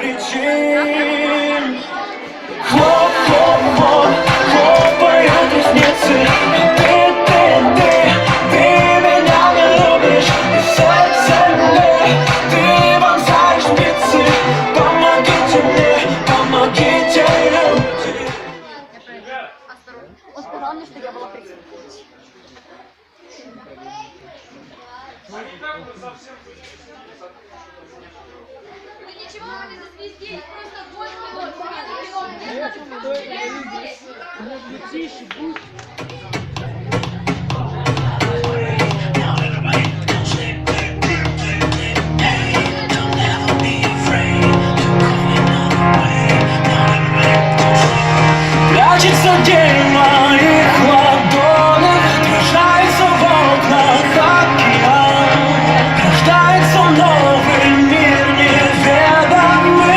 причин. Хлоп-хлоп-хлоп, хлопают ресницы. Ты меня не любишь, и сердце мне, ты вонзаешь спицы. Помогите мне, помогите люди. Он сказал мне, что я была прикольная. Вы ничего не засвистели, просто 8 минут. Прячется день в моих ладонях, отражается в окнах океан. Рождается новый мир неведомых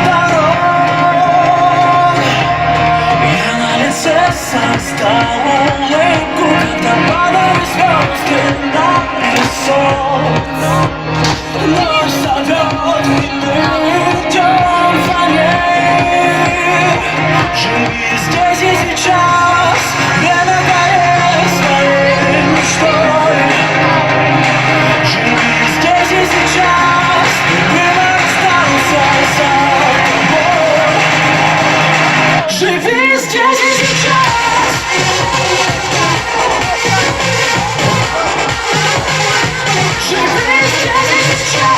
дорог. Я на лице создал улыбку, когда падают звезды на песок. Ночь зовет, и мы идем за ней. Живи здесь и сейчас, время горит своей мечтой. Живи здесь и сейчас, выбор остался за тобой. Живи здесь и сейчас. Живи здесь и сейчас.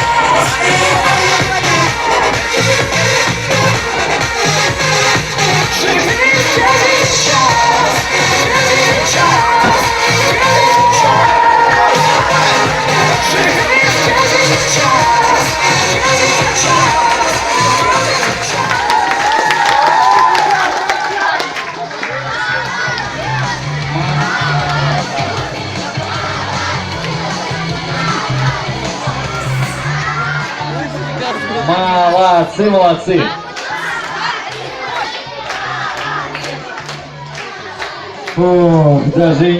Молодцы, молодцы. Фух, даже и не